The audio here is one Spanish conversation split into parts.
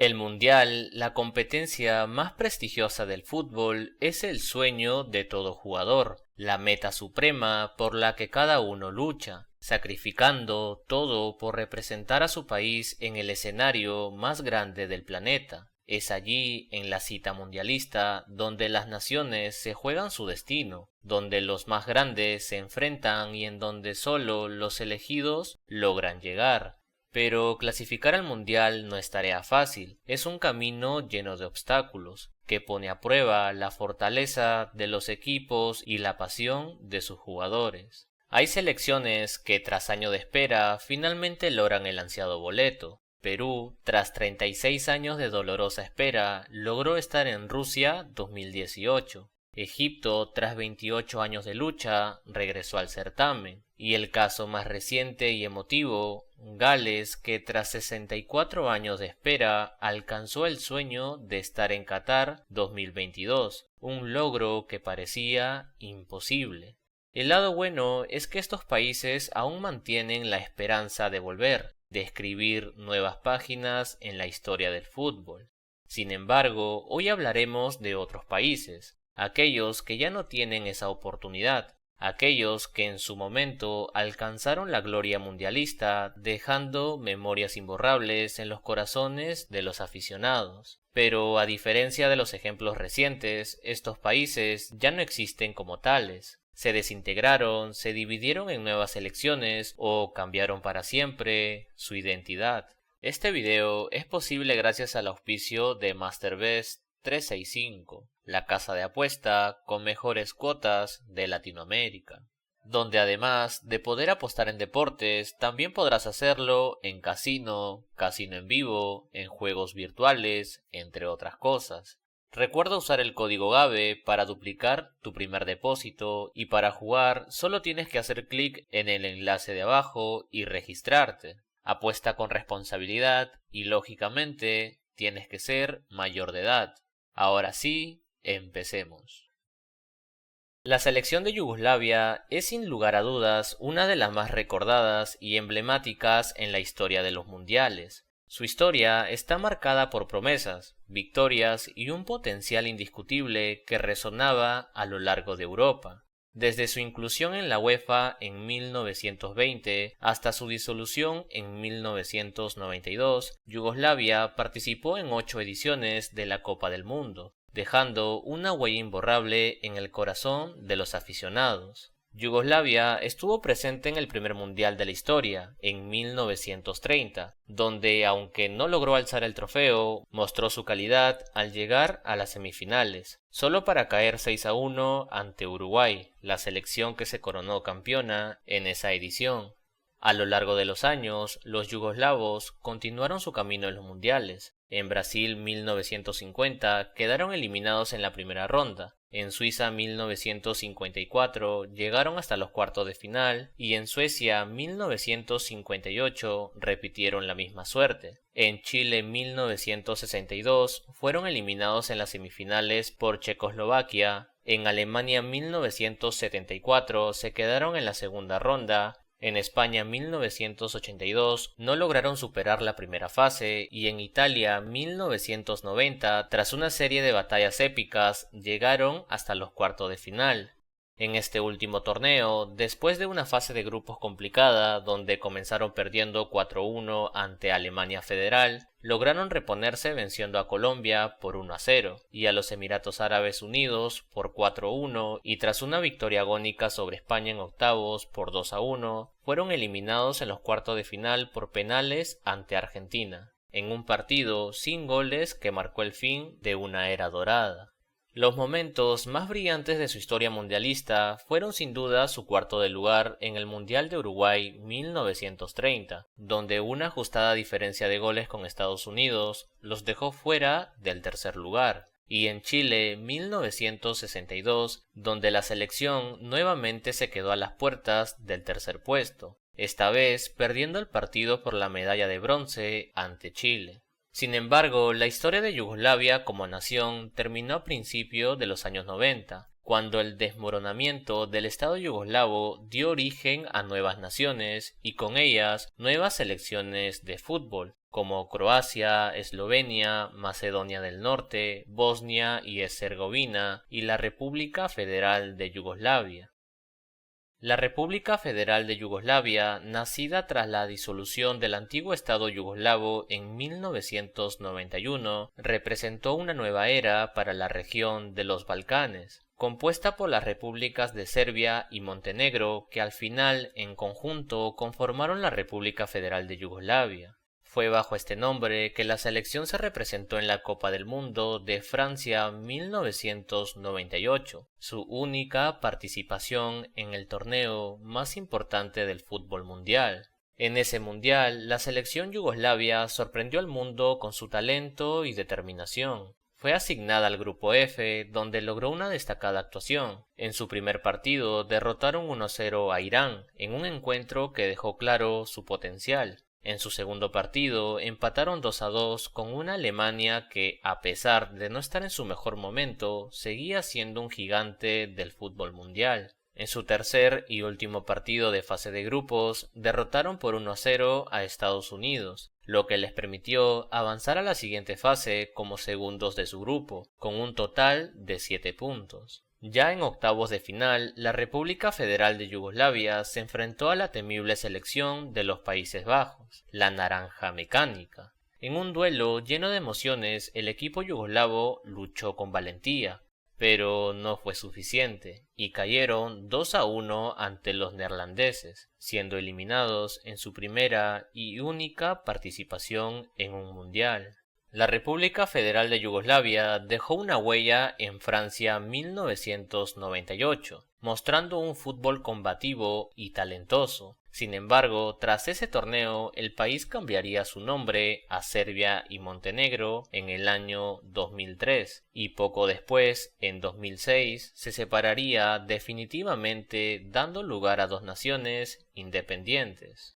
El Mundial, la competencia más prestigiosa del fútbol, es el sueño de todo jugador, la meta suprema por la que cada uno lucha, sacrificando todo por representar a su país en el escenario más grande del planeta. Es allí, en la cita mundialista, donde las naciones se juegan su destino, donde los más grandes se enfrentan y en donde solo los elegidos logran llegar. Pero clasificar al Mundial no es tarea fácil, es un camino lleno de obstáculos, que pone a prueba la fortaleza de los equipos y la pasión de sus jugadores. Hay selecciones que tras años de espera finalmente logran el ansiado boleto. Perú, tras 36 años de dolorosa espera, logró estar en Rusia 2018. Egipto, tras 28 años de lucha, regresó al certamen. Y el caso más reciente y emotivo, Gales, que tras 64 años de espera alcanzó el sueño de estar en Qatar 2022, un logro que parecía imposible. El lado bueno es que estos países aún mantienen la esperanza de volver, de escribir nuevas páginas en la historia del fútbol. Sin embargo, hoy hablaremos de otros países, aquellos que ya no tienen esa oportunidad, aquellos que en su momento alcanzaron la gloria mundialista, dejando memorias imborrables en los corazones de los aficionados. Pero a diferencia de los ejemplos recientes, estos países ya no existen como tales. Se desintegraron, se dividieron en nuevas selecciones o cambiaron para siempre su identidad. Este video es posible gracias al auspicio de MasterBest 365, la casa de apuesta con mejores cuotas de Latinoamérica, donde además de poder apostar en deportes, también podrás hacerlo en casino, casino en vivo, en juegos virtuales, entre otras cosas. Recuerda usar el código GABE para duplicar tu primer depósito y para jugar solo tienes que hacer clic en el enlace de abajo y registrarte. Apuesta con responsabilidad y lógicamente tienes que ser mayor de edad. Ahora sí, empecemos. La selección de Yugoslavia es sin lugar a dudas una de las más recordadas y emblemáticas en la historia de los mundiales. Su historia está marcada por promesas, victorias y un potencial indiscutible que resonaba a lo largo de Europa. Desde su inclusión en la UEFA en 1920 hasta su disolución en 1992, Yugoslavia participó en 8 ediciones de la Copa del Mundo, dejando una huella imborrable en el corazón de los aficionados. Yugoslavia estuvo presente en el primer mundial de la historia, en 1930, donde, aunque no logró alzar el trofeo, mostró su calidad al llegar a las semifinales, solo para caer 6-1 ante Uruguay, la selección que se coronó campeona en esa edición. A lo largo de los años, los yugoslavos continuaron su camino en los mundiales. En Brasil 1950 quedaron eliminados en la primera ronda. En Suiza 1954 llegaron hasta los cuartos de final y en Suecia 1958 repitieron la misma suerte. En Chile 1962 fueron eliminados en las semifinales por Checoslovaquia. En Alemania 1974 se quedaron en la segunda ronda. En España 1982 no lograron superar la primera fase y en Italia 1990, tras una serie de batallas épicas, llegaron hasta los cuartos de final. En este último torneo, después de una fase de grupos complicada donde comenzaron perdiendo 4-1 ante Alemania Federal, lograron reponerse venciendo a Colombia por 1-0 y a los Emiratos Árabes Unidos por 4-1 y tras una victoria agónica sobre España en octavos por 2-1, fueron eliminados en los cuartos de final por penales ante Argentina, en un partido sin goles que marcó el fin de una era dorada. Los momentos más brillantes de su historia mundialista fueron sin duda su cuarto de lugar en el Mundial de Uruguay 1930, donde una ajustada diferencia de goles con Estados Unidos los dejó fuera del tercer lugar, y en Chile 1962, donde la selección nuevamente se quedó a las puertas del tercer puesto, esta vez perdiendo el partido por la medalla de bronce ante Chile. Sin embargo, la historia de Yugoslavia como nación terminó a principios de los años 90, cuando el desmoronamiento del Estado yugoslavo dio origen a nuevas naciones y con ellas nuevas selecciones de fútbol, como Croacia, Eslovenia, Macedonia del Norte, Bosnia y Herzegovina y la República Federal de Yugoslavia. La República Federal de Yugoslavia, nacida tras la disolución del antiguo Estado yugoslavo en 1991, representó una nueva era para la región de los Balcanes, compuesta por las repúblicas de Serbia y Montenegro, que al final, en conjunto, conformaron la República Federal de Yugoslavia. Fue bajo este nombre que la selección se representó en la Copa del Mundo de Francia 1998, su única participación en el torneo más importante del fútbol mundial. En ese mundial, la selección yugoslavia sorprendió al mundo con su talento y determinación. Fue asignada al Grupo F, donde logró una destacada actuación. En su primer partido derrotaron 1-0 a Irán, en un encuentro que dejó claro su potencial. En su segundo partido empataron 2-2 con una Alemania que, a pesar de no estar en su mejor momento, seguía siendo un gigante del fútbol mundial. En su tercer y último partido de fase de grupos, derrotaron por 1-0 a Estados Unidos, lo que les permitió avanzar a la siguiente fase como segundos de su grupo, con un total de 7 puntos. Ya en octavos de final, la República Federal de Yugoslavia se enfrentó a la temible selección de los Países Bajos, la Naranja Mecánica. En un duelo lleno de emociones, el equipo yugoslavo luchó con valentía, pero no fue suficiente, y cayeron 2-1 ante los neerlandeses, siendo eliminados en su primera y única participación en un mundial. La República Federal de Yugoslavia dejó una huella en Francia 1998, mostrando un fútbol combativo y talentoso. Sin embargo, tras ese torneo, el país cambiaría su nombre a Serbia y Montenegro en el año 2003, y poco después, en 2006, se separaría definitivamente, dando lugar a dos naciones independientes.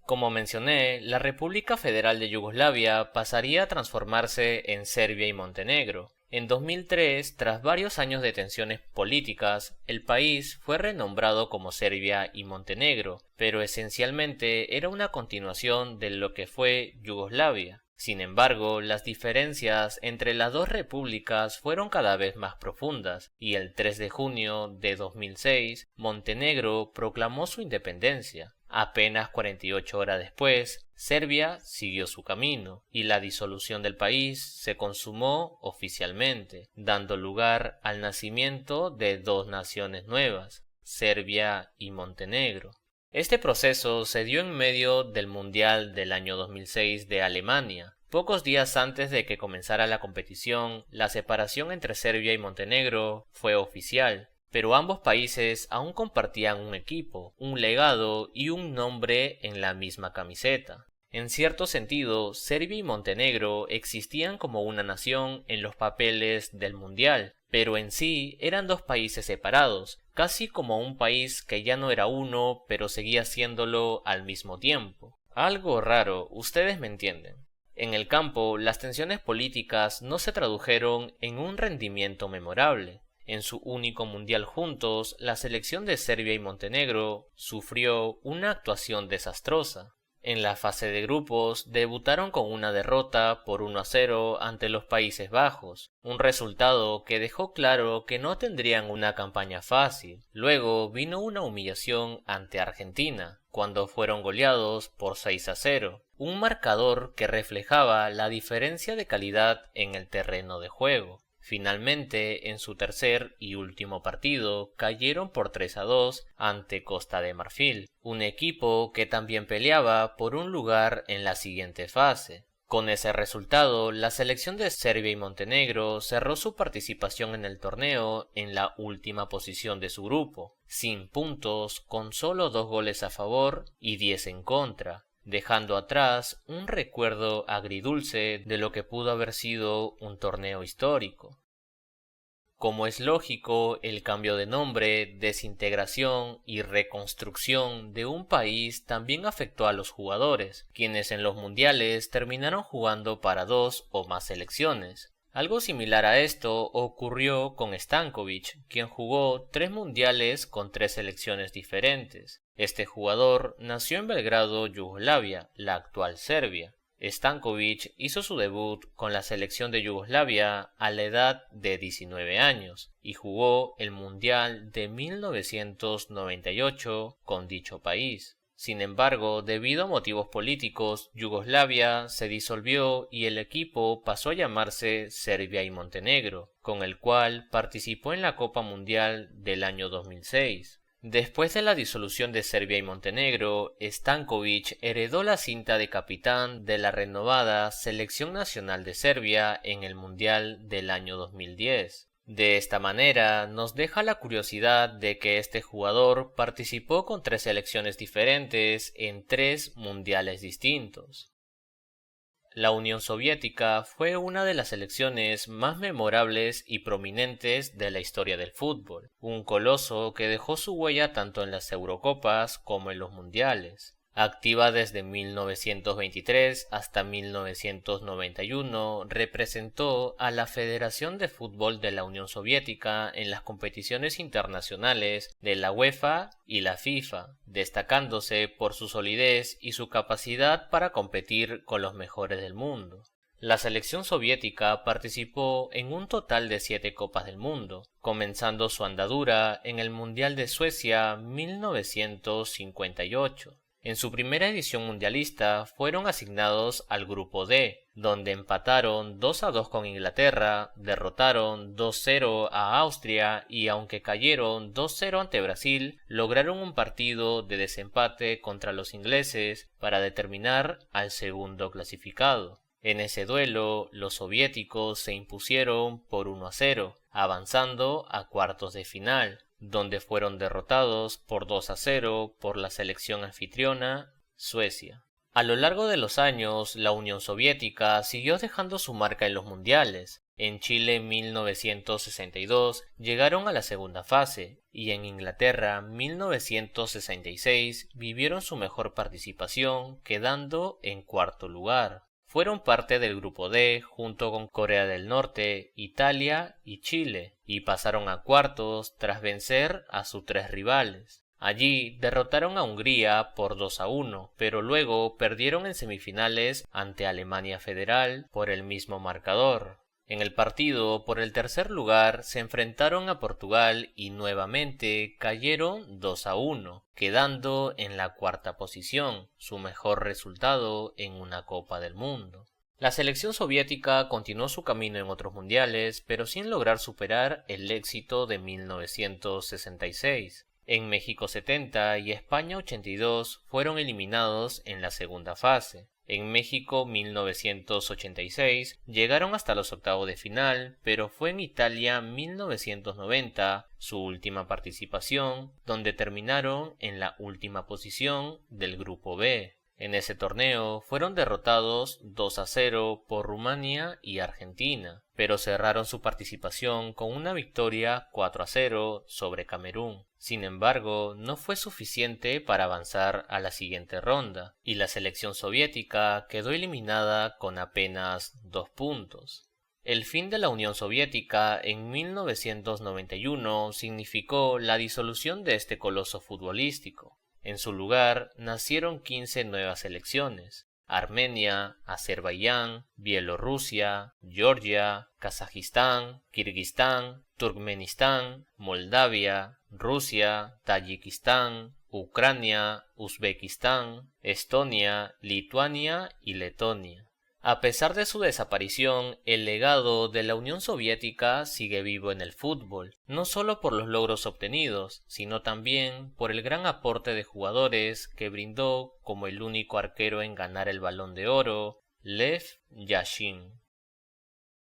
Como mencioné, la República Federal de Yugoslavia pasaría a transformarse en Serbia y Montenegro. En 2003, tras varios años de tensiones políticas, el país fue renombrado como Serbia y Montenegro, pero esencialmente era una continuación de lo que fue Yugoslavia. Sin embargo, las diferencias entre las dos repúblicas fueron cada vez más profundas, y el 3 de junio de 2006, Montenegro proclamó su independencia. Apenas 48 horas después, Serbia siguió su camino, y la disolución del país se consumó oficialmente, dando lugar al nacimiento de dos naciones nuevas, Serbia y Montenegro. Este proceso se dio en medio del Mundial del año 2006 de Alemania. Pocos días antes de que comenzara la competición, la separación entre Serbia y Montenegro fue oficial, pero ambos países aún compartían un equipo, un legado y un nombre en la misma camiseta. En cierto sentido, Serbia y Montenegro existían como una nación en los papeles del Mundial, pero en sí eran dos países separados, casi como un país que ya no era uno, pero seguía siéndolo al mismo tiempo. Algo raro, ustedes me entienden. En el campo, las tensiones políticas no se tradujeron en un rendimiento memorable. En su único mundial juntos, la selección de Serbia y Montenegro sufrió una actuación desastrosa. En la fase de grupos debutaron con una derrota por 1-0 ante los Países Bajos, un resultado que dejó claro que no tendrían una campaña fácil. Luego vino una humillación ante Argentina, cuando fueron goleados por 6-0, un marcador que reflejaba la diferencia de calidad en el terreno de juego. Finalmente, en su tercer y último partido, cayeron por 3-2 ante Costa de Marfil, un equipo que también peleaba por un lugar en la siguiente fase. Con ese resultado, la selección de Serbia y Montenegro cerró su participación en el torneo en la última posición de su grupo, sin puntos, con solo 2 goles a favor y 10 en contra, dejando atrás un recuerdo agridulce de lo que pudo haber sido un torneo histórico. Como es lógico, el cambio de nombre, desintegración y reconstrucción de un país también afectó a los jugadores, quienes en los mundiales terminaron jugando para 2 o más selecciones. Algo similar a esto ocurrió con Stanković, quien jugó 3 mundiales con 3 selecciones diferentes. Este jugador nació en Belgrado, Yugoslavia, la actual Serbia. Stanković hizo su debut con la selección de Yugoslavia a la edad de 19 años y jugó el Mundial de 1998 con dicho país. Sin embargo, debido a motivos políticos, Yugoslavia se disolvió y el equipo pasó a llamarse Serbia y Montenegro, con el cual participó en la Copa Mundial del año 2006. Después de la disolución de Serbia y Montenegro, Stanković heredó la cinta de capitán de la renovada Selección Nacional de Serbia en el Mundial del año 2010. De esta manera, nos deja la curiosidad de que este jugador participó con 3 selecciones diferentes en 3 mundiales distintos. La Unión Soviética fue una de las selecciones más memorables y prominentes de la historia del fútbol, un coloso que dejó su huella tanto en las Eurocopas como en los mundiales. Activa desde 1923 hasta 1991, representó a la Federación de Fútbol de la Unión Soviética en las competiciones internacionales de la UEFA y la FIFA, destacándose por su solidez y su capacidad para competir con los mejores del mundo. La selección soviética participó en un total de 7 Copas del Mundo, comenzando su andadura en el Mundial de Suecia 1958. En su primera edición mundialista fueron asignados al Grupo D, donde empataron 2-2 con Inglaterra, derrotaron 2-0 a Austria y aunque cayeron 2-0 ante Brasil, lograron un partido de desempate contra los ingleses para determinar al segundo clasificado. En ese duelo, los soviéticos se impusieron por 1-0, avanzando a cuartos de final, donde fueron derrotados por 2-0 por la selección anfitriona, Suecia. A lo largo de los años, la Unión Soviética siguió dejando su marca en los mundiales. En Chile en 1962 llegaron a la segunda fase y en Inglaterra 1966 vivieron su mejor participación quedando en cuarto lugar. Fueron parte del Grupo D junto con Corea del Norte, Italia y Chile, y pasaron a cuartos tras vencer a sus 3 rivales. Allí derrotaron a Hungría por 2-1, pero luego perdieron en semifinales ante Alemania Federal por el mismo marcador. En el partido por el tercer lugar se enfrentaron a Portugal y nuevamente cayeron 2-1, quedando en la cuarta posición, su mejor resultado en una Copa del Mundo. La selección soviética continuó su camino en otros mundiales, pero sin lograr superar el éxito de 1966. En México 70 y España 82 fueron eliminados en la segunda fase. En México 1986 llegaron hasta los octavos de final, pero fue en Italia 1990 su última participación, donde terminaron en la última posición del Grupo B. En ese torneo fueron derrotados 2-0 por Rumania y Argentina, pero cerraron su participación con una victoria 4-0 sobre Camerún. Sin embargo, no fue suficiente para avanzar a la siguiente ronda, y la selección soviética quedó eliminada con apenas 2 puntos. El fin de la Unión Soviética en 1991 significó la disolución de este coloso futbolístico. En su lugar nacieron 15 nuevas selecciones: Armenia, Azerbaiyán, Bielorrusia, Georgia, Kazajistán, Kirguistán, Turkmenistán, Moldavia, Rusia, Tayikistán, Ucrania, Uzbekistán, Estonia, Lituania y Letonia. A pesar de su desaparición, el legado de la Unión Soviética sigue vivo en el fútbol, no solo por los logros obtenidos, sino también por el gran aporte de jugadores que brindó como el único arquero en ganar el Balón de Oro, Lev Yashin.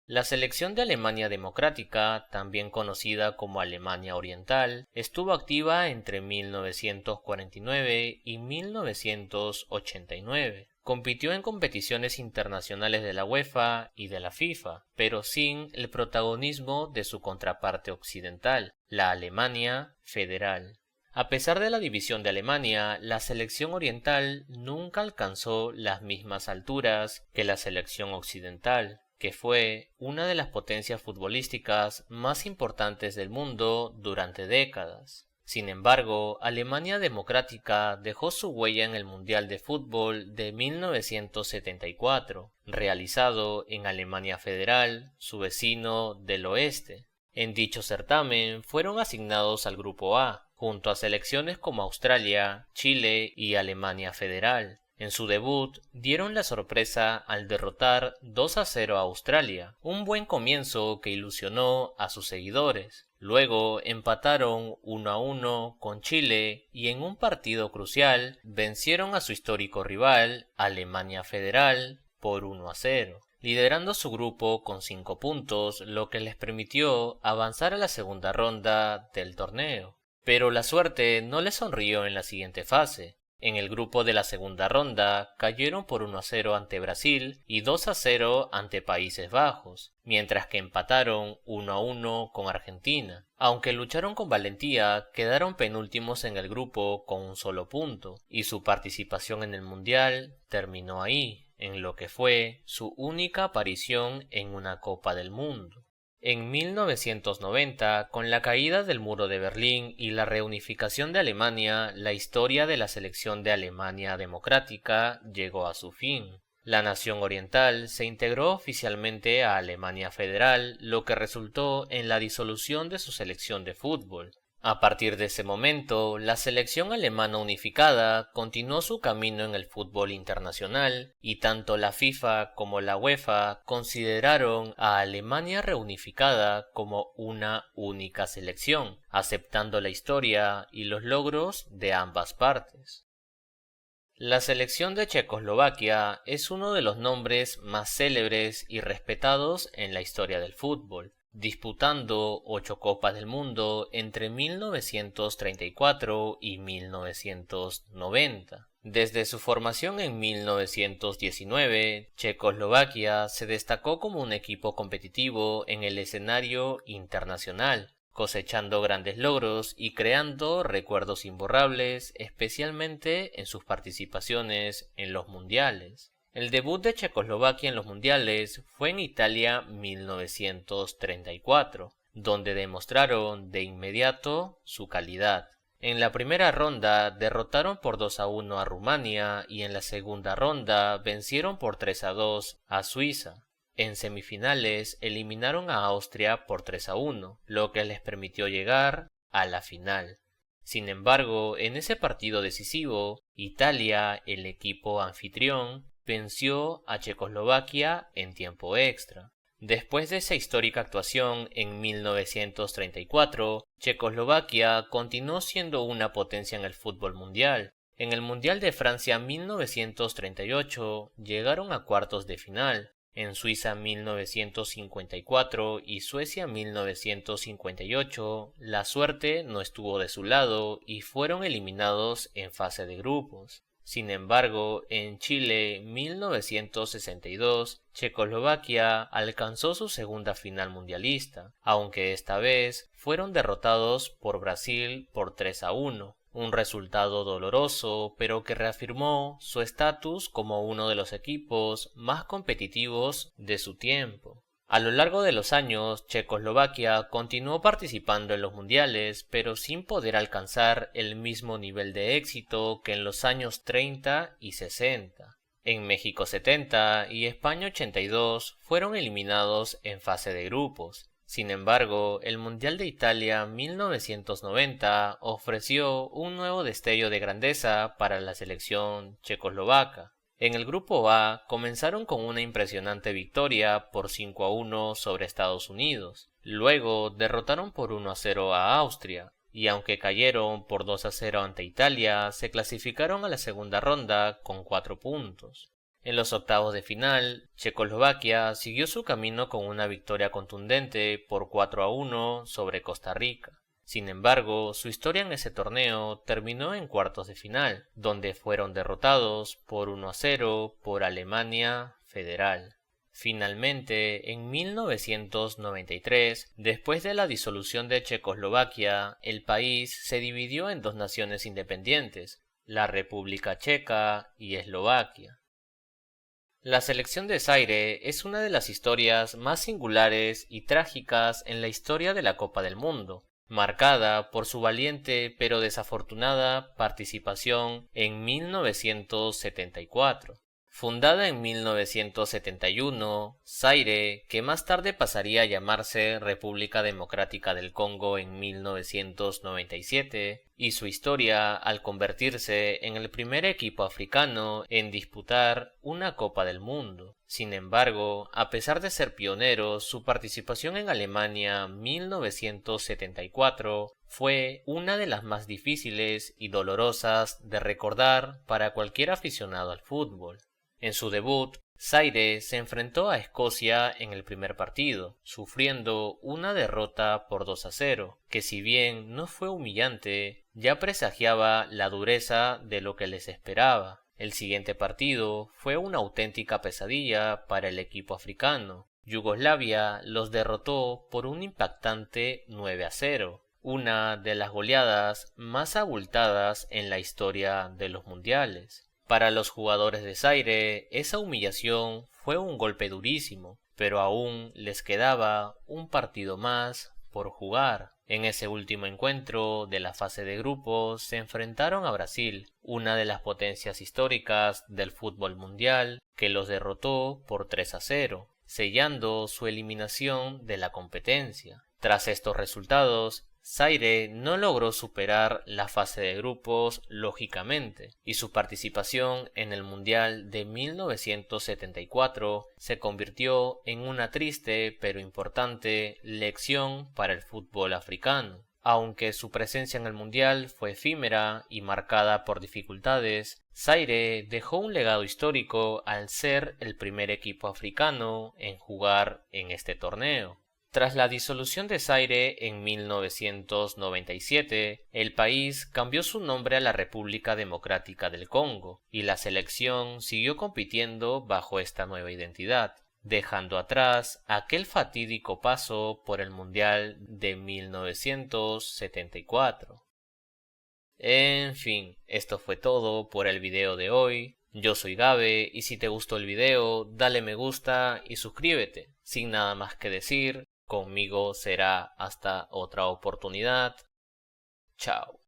La selección de Alemania Democrática, también conocida como Alemania Oriental, estuvo activa entre 1949 y 1989. Compitió en competiciones internacionales de la UEFA y de la FIFA, pero sin el protagonismo de su contraparte occidental, la Alemania Federal. A pesar de la división de Alemania, la selección oriental nunca alcanzó las mismas alturas que la selección occidental, que fue una de las potencias futbolísticas más importantes del mundo durante décadas. Sin embargo, Alemania Democrática dejó su huella en el Mundial de Fútbol de 1974, realizado en Alemania Federal, su vecino del oeste. En dicho certamen fueron asignados al Grupo A, junto a selecciones como Australia, Chile y Alemania Federal. En su debut dieron la sorpresa al derrotar 2-0 a Australia, un buen comienzo que ilusionó a sus seguidores. Luego empataron 1-1 con Chile y en un partido crucial vencieron a su histórico rival, Alemania Federal, por 1-0, liderando su grupo con 5 puntos, lo que les permitió avanzar a la segunda ronda del torneo. Pero la suerte no les sonrió en la siguiente fase. En el grupo de la segunda ronda cayeron por 1-0 ante Brasil y 2-0 ante Países Bajos, mientras que empataron 1-1 con Argentina. Aunque lucharon con valentía, quedaron penúltimos en el grupo con un solo punto, y su participación en el Mundial terminó ahí, en lo que fue su única aparición en una Copa del Mundo. En 1990, con la caída del muro de Berlín y la reunificación de Alemania, la historia de la selección de Alemania Democrática llegó a su fin. La nación oriental se integró oficialmente a Alemania Federal, lo que resultó en la disolución de su selección de fútbol. A partir de ese momento, la selección alemana unificada continuó su camino en el fútbol internacional y tanto la FIFA como la UEFA consideraron a Alemania reunificada como una única selección, aceptando la historia y los logros de ambas partes. La selección de Checoslovaquia es uno de los nombres más célebres y respetados en la historia del fútbol, disputando 8 Copas del Mundo entre 1934 y 1990. Desde su formación en 1919, Checoslovaquia se destacó como un equipo competitivo en el escenario internacional, cosechando grandes logros y creando recuerdos imborrables, especialmente en sus participaciones en los mundiales. El debut de Checoslovaquia en los mundiales fue en Italia 1934, donde demostraron de inmediato su calidad. En la primera ronda derrotaron por 2-1 a Rumania y en la segunda ronda vencieron por 3-2 a Suiza. En semifinales eliminaron a Austria por 3-1, lo que les permitió llegar a la final. Sin embargo, en ese partido decisivo, Italia, el equipo anfitrión, venció a Checoslovaquia en tiempo extra. Después de esa histórica actuación en 1934, Checoslovaquia continuó siendo una potencia en el fútbol mundial. En el Mundial de Francia 1938 llegaron a cuartos de final. En Suiza 1954 y Suecia 1958, la suerte no estuvo de su lado y fueron eliminados en fase de grupos. Sin embargo, en Chile 1962, Checoslovaquia alcanzó su segunda final mundialista, aunque esta vez fueron derrotados por Brasil por 3-1. Un resultado doloroso, pero que reafirmó su estatus como uno de los equipos más competitivos de su tiempo. A lo largo de los años, Checoslovaquia continuó participando en los mundiales, pero sin poder alcanzar el mismo nivel de éxito que en los años 30 y 60. En México 70 y España 82 fueron eliminados en fase de grupos. Sin embargo, el Mundial de Italia 1990 ofreció un nuevo destello de grandeza para la selección checoslovaca. En el grupo A comenzaron con una impresionante victoria por 5-1 sobre Estados Unidos. Luego derrotaron por 1-0 a Austria, y aunque cayeron por 2-0 ante Italia, se clasificaron a la segunda ronda con 4 puntos. En los octavos de final, Checoslovaquia siguió su camino con una victoria contundente por 4-1 sobre Costa Rica. Sin embargo, su historia en ese torneo terminó en cuartos de final, donde fueron derrotados por 1-0 por Alemania Federal. Finalmente, en 1993, después de la disolución de Checoslovaquia, el país se dividió en dos naciones independientes, la República Checa y Eslovaquia. La selección de Zaire es una de las historias más singulares y trágicas en la historia de la Copa del Mundo. marcada por su valiente pero desafortunada participación en 1974. Fundada en 1971, Zaire, que más tarde pasaría a llamarse República Democrática del Congo en 1997, y su historia al convertirse en el primer equipo africano en disputar una Copa del Mundo. Sin embargo, a pesar de ser pioneros, su participación en Alemania 1974 fue una de las más difíciles y dolorosas de recordar para cualquier aficionado al fútbol. En su debut, Zaire se enfrentó a Escocia en el primer partido, sufriendo una derrota por 2-0, que si bien no fue humillante, ya presagiaba la dureza de lo que les esperaba. El siguiente partido fue una auténtica pesadilla para el equipo africano. Yugoslavia los derrotó por un impactante 9-0, una de las goleadas más abultadas en la historia de los mundiales. Para los jugadores de Zaire, esa humillación fue un golpe durísimo, pero aún les quedaba un partido más por jugar. En ese último encuentro de la fase de grupos se enfrentaron a Brasil, una de las potencias históricas del fútbol mundial, que los derrotó por 3-0, sellando su eliminación de la competencia. Tras estos resultados, Zaire no logró superar la fase de grupos lógicamente, y su participación en el Mundial de 1974 se convirtió en una triste pero importante lección para el fútbol africano. Aunque su presencia en el Mundial fue efímera y marcada por dificultades, Zaire dejó un legado histórico al ser el primer equipo africano en jugar en este torneo. Tras la disolución de Zaire en 1997, el país cambió su nombre a la República Democrática del Congo, y la selección siguió compitiendo bajo esta nueva identidad, dejando atrás aquel fatídico paso por el Mundial de 1974. En fin, esto fue todo por el video de hoy. Yo soy Gabe y si te gustó el video, dale me gusta y suscríbete. Sin nada más que decir, conmigo será hasta otra oportunidad. Chao.